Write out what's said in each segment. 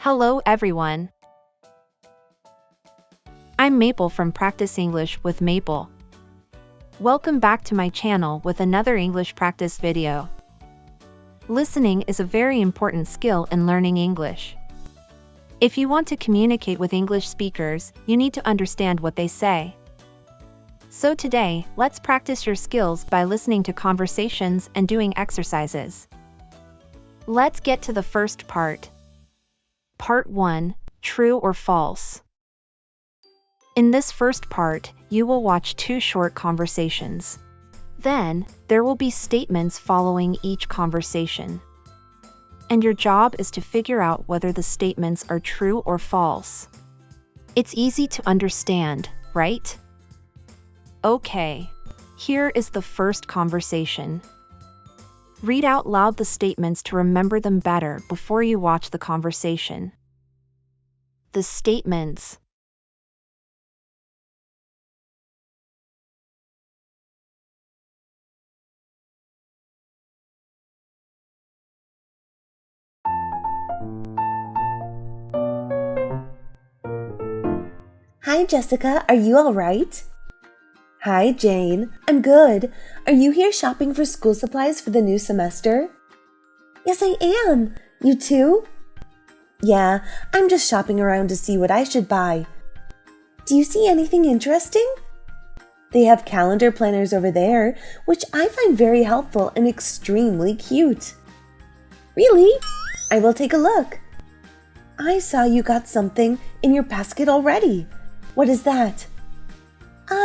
Hello everyone. I'm Maple from Practice English with Maple. Welcome back to my channel with another English practice video. Listening is a very important skill in learning English. If you want to communicate with English speakers, you need to understand what they say. So today, let's practice your skills by listening to conversations and doing exercises. Let's get to the first part. Part 1, True or False. In this first part, you will watch two short conversations. Then, there will be statements following each conversation. And your job is to figure out whether the statements are true or false. It's easy to understand, right? Okay. Here is the first conversation. Read out loud the statements to remember them better before you watch the conversation. The statements. Hi, Jessica. Are you all right? Hi, Jane. I'm good. Are you here shopping for school supplies for the new semester? Yes, I am. You too? Yeah, I'm just shopping around to see what I should buy. Do you see anything interesting? They have calendar planners over there, which I find very helpful and extremely cute. Really? I will take a look. I saw you got something in your basket already. What is that?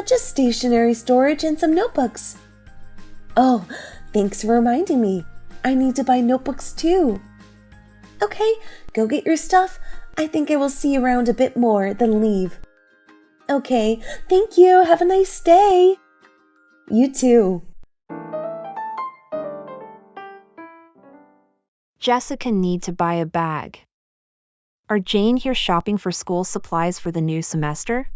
Just stationery storage and some notebooks. Oh, thanks for reminding me. I need to buy notebooks too. Okay, go get your stuff. I think I will see you around a bit more, then leave. Okay, thank you. Have a nice day. You too. Jessica needs to buy a bag. Are Jane here shopping for school supplies for the new semester?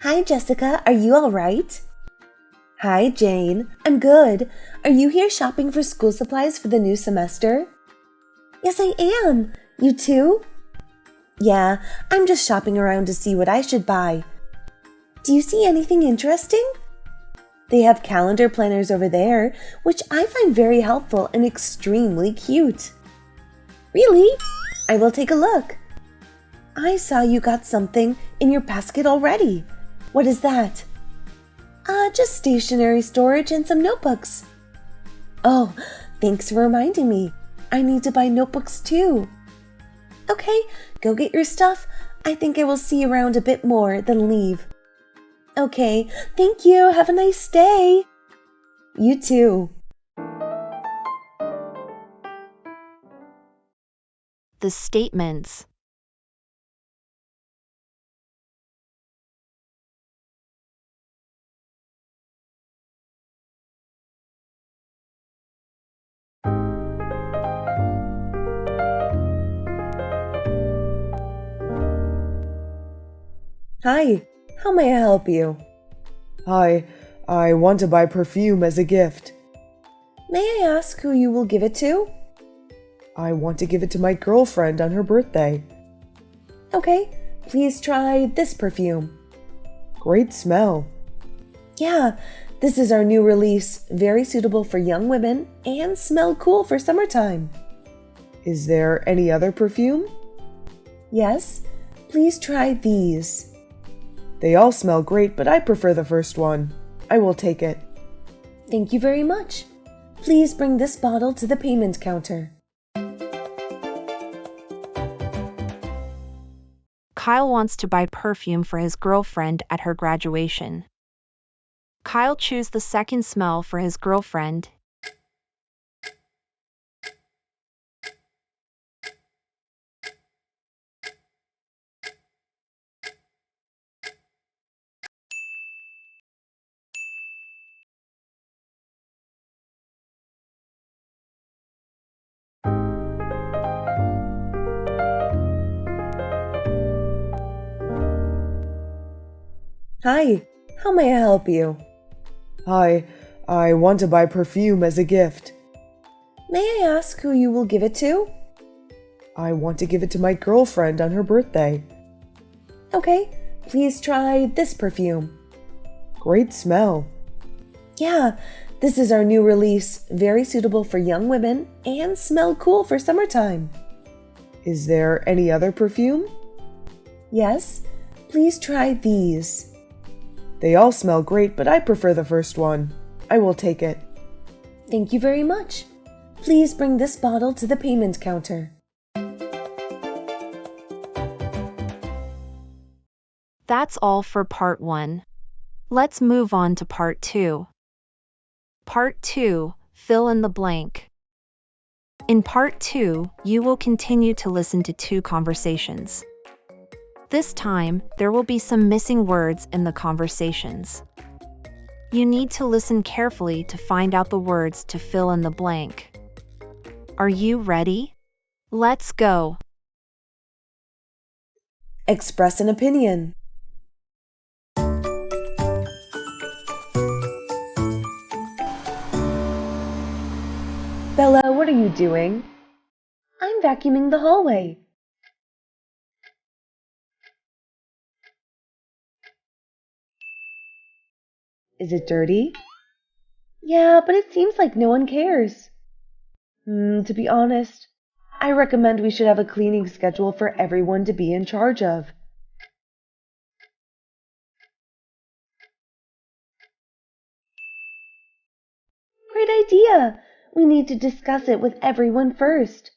Hi, Jessica. Are you all right? Hi, Jane. I'm good. Are you here shopping for school supplies for the new semester? Yes, I am. You too? Yeah, I'm just shopping around to see what I should buy. Do you see anything interesting? They have calendar planners over there, which I find very helpful and extremely cute. Really? I will take a look. I saw you got something in your basket already. What is that? Just stationery storage and some notebooks. Oh, thanks for reminding me. I need to buy notebooks too. Okay, go get your stuff. I think I will see you around a bit more, then leave. Okay, thank you. Have a nice day. You too. The statements. Hi, how may I help you? Hi, I want to buy perfume as a gift. May I ask who you will give it to? I want to give it to my girlfriend on her birthday. Okay, please try this perfume. Great smell. Yeah, this is our new release, very suitable for young women and smell cool for summertime. Is there any other perfume? Yes, please try these. They all smell great, but I prefer the first one. I will take it. Thank you very much. Please bring this bottle to the payment counter. Kyle wants to buy perfume for his girlfriend at her graduation. Kyle choose the second smell for his girlfriend. Hi, how may I help you? Hi, I want to buy perfume as a gift. May I ask who you will give it to? I want to give it to my girlfriend on her birthday. Okay, please try this perfume. Great smell. Yeah, this is our new release, very suitable for young women and smell cool for summertime. Is there any other perfume? Yes, please try these. They all smell great, but I prefer the first one. I will take it. Thank you very much. Please bring this bottle to the payment counter. That's all for part 1. Let's move on to part 2. Part 2, fill in the blank. In part 2, you will continue to listen to 2 conversations. This time, there will be some missing words in the conversations. You need to listen carefully to find out the words to fill in the blank. Are you ready? Let's go. Express an opinion. Bella, what are you doing? I'm vacuuming the hallway. Is it dirty? Yeah, but it seems like no one cares. To be honest, I recommend we should have a cleaning schedule for everyone to be in charge of. Great idea! We need to discuss it with everyone first.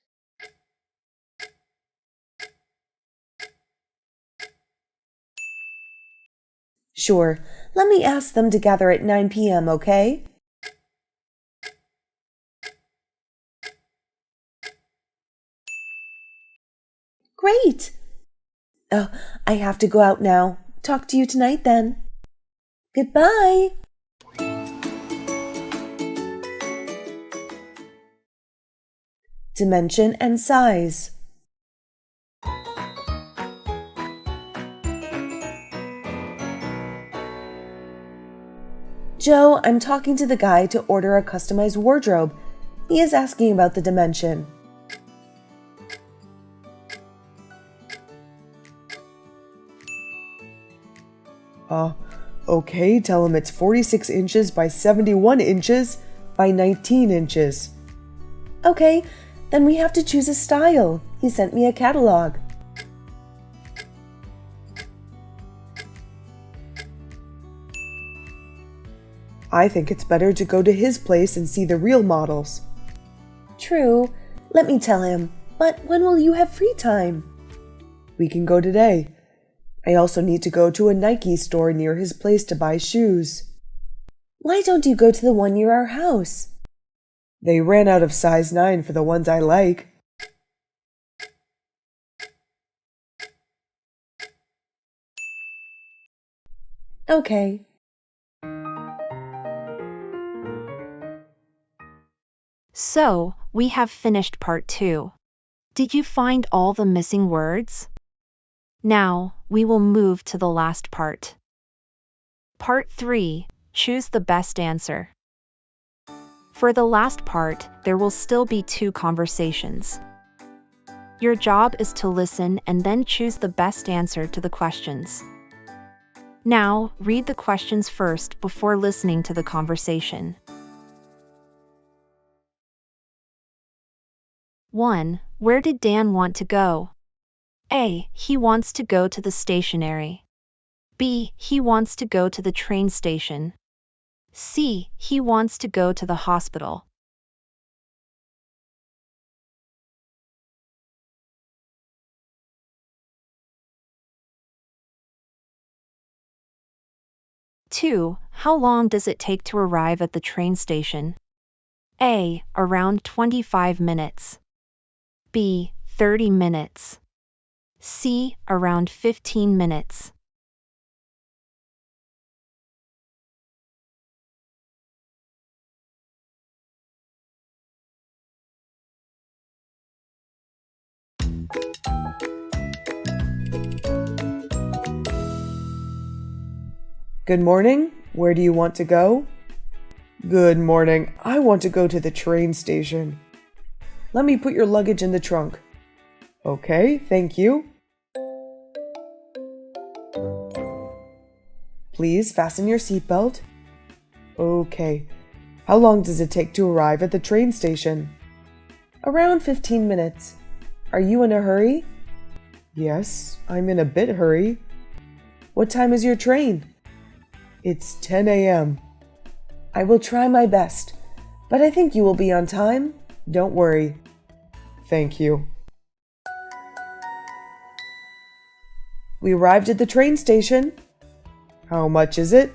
Sure, let me ask them to gather at 9 p.m., okay? Great! Oh, I have to go out now. Talk to you tonight then. Goodbye! Dimension and size. Joe, I'm talking to the guy to order a customized wardrobe. He is asking about the dimension. Okay, tell him it's 46 inches by 71 inches by 19 inches. Okay, then we have to choose a style. He sent me a catalog. I think it's better to go to his place and see the real models. True, let me tell him. But when will you have free time? We can go today. I also need to go to a Nike store near his place to buy shoes. Why don't you go to the one near our house? They ran out of size 9 for the ones I like. Okay. So, we have finished part 2. Did you find all the missing words? Now, we will move to the last part. Part 3, choose the best answer. For the last part, there will still be 2 conversations. Your job is to listen and then choose the best answer to the questions. Now, read the questions first before listening to the conversation. 1. Where did Dan want to go? A. He wants to go to the stationery. B. He wants to go to the train station. C. He wants to go to the hospital. Two. How long does it take to arrive at the train station? A. Around 25 minutes. B. 30 minutes. C. Around 15 minutes. Good morning. Where do you want to go? Good morning. I want to go to the train station. Let me put your luggage in the trunk. Okay, thank you. Please fasten your seatbelt. Okay. How long does it take to arrive at the train station? Around 15 minutes. Are you in a hurry? Yes, I'm in a bit hurry. What time is your train? It's 10 a.m. I will try my best, but I think you will be on time. Don't worry. Thank you. We arrived at the train station. How much is it?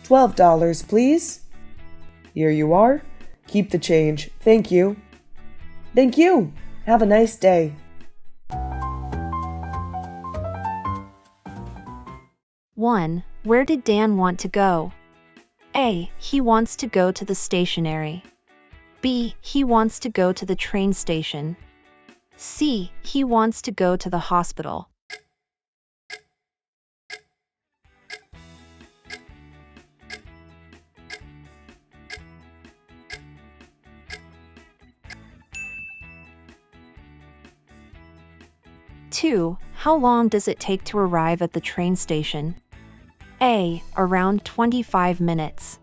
$12, please. Here you are. Keep the change. Thank you. Thank you. Have a nice day. 1. Where did Dan want to go? A. He wants to go to the stationery. B. He wants to go to the train station. C. He wants to go to the hospital. Two. How long does it take to arrive at the train station? A. Around 25 minutes.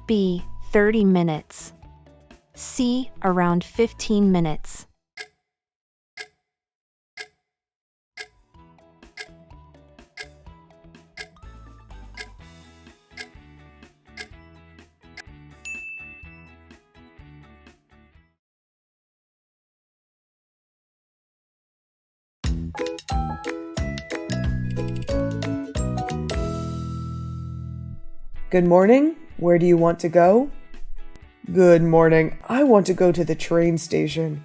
B. 30 minutes. C. Around 15 minutes. Good morning. Where do you want to go? Good morning. I want to go to the train station.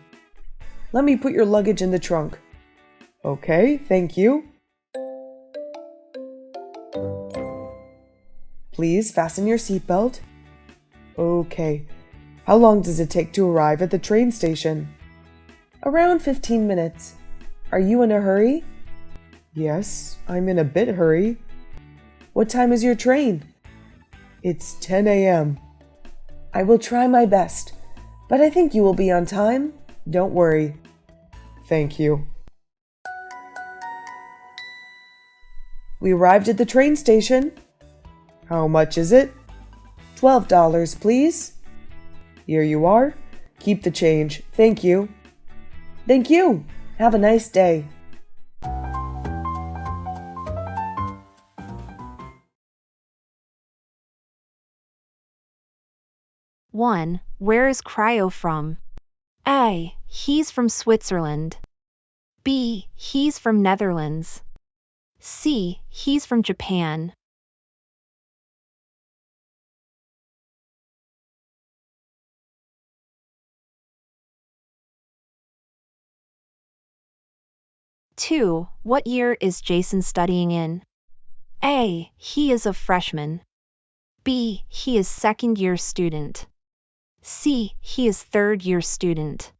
Let me put your luggage in the trunk. Okay, thank you. Please fasten your seatbelt. Okay. How long does it take to arrive at the train station? Around 15 minutes. Are you in a hurry? Yes, I'm in a bit hurry. What time is your train? It's 10 a.m. I will try my best, but I think you will be on time. Don't worry. Thank you. We arrived at the train station. How much is it? $12, please. Here you are. Keep the change. Thank you. Thank you. Have a nice day. 1. Where is Cryo from? A. He's from Switzerland. B. He's from Netherlands. C. He's from Japan. Two. What year is Jason studying in? A. He is a freshman. B. He is second-year student. C. He is third-year student.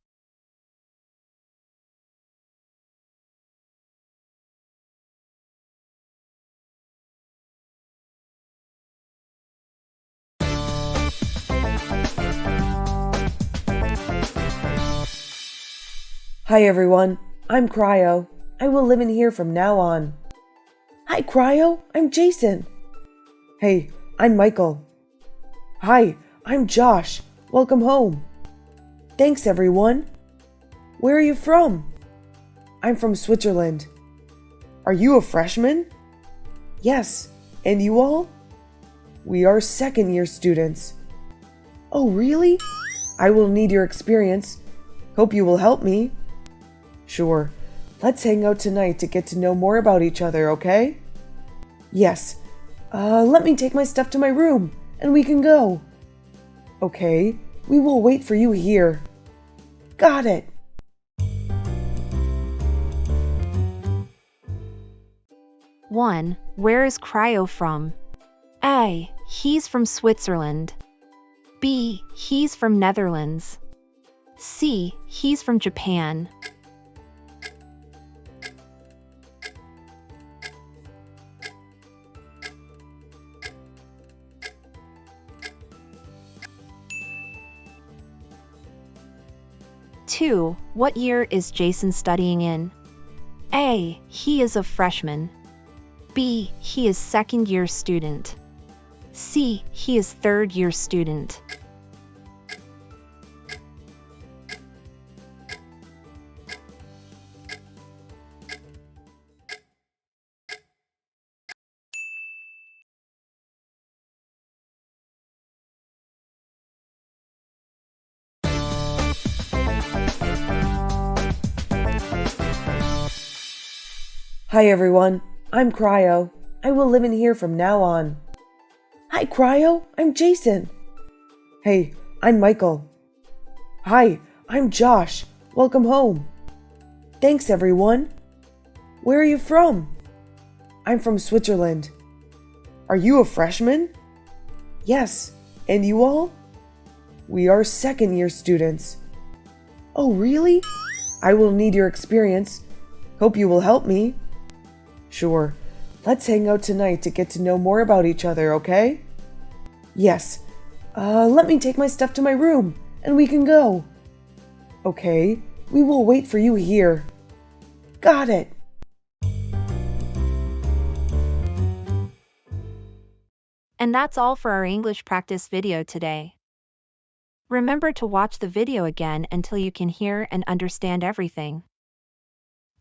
Hi everyone, I'm Cryo. I will live in here from now on. Hi Cryo, I'm Jason. Hey, I'm Michael. Hi, I'm Josh. Welcome home. Thanks everyone. Where are you from? I'm from Switzerland. Are you a freshman? Yes, and you all? We are second-year students. Oh really? I will need your experience. Hope you will help me. Sure. Let's hang out tonight to get to know more about each other, okay? Yes. Let me take my stuff to my room, and we can go. Okay, we will wait for you here. Got it. One. Where is Cryo from? A. He's from Switzerland. B. He's from Netherlands. C. He's from Japan. 2. What year is Jason studying in? A. He is a freshman. B. He is second-year student. C. He is third-year student. Hi everyone, I'm Cryo. I will live in here from now on. Hi, Cryo. I'm Jason. Hey, I'm Michael. Hi, I'm Josh. Welcome home. Thanks, everyone. Where are you from? I'm from Switzerland. Are you a freshman? Yes, and you all? We are second-year students. Oh, really? I will need your experience. Hope you will help me. Sure. Let's hang out tonight to get to know more about each other, okay? Yes. Let me take my stuff to my room, and we can go. Okay, we will wait for you here. Got it. And that's all for our English practice video today. Remember to watch the video again until you can hear and understand everything.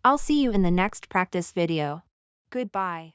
I'll see you in the next practice video. Goodbye.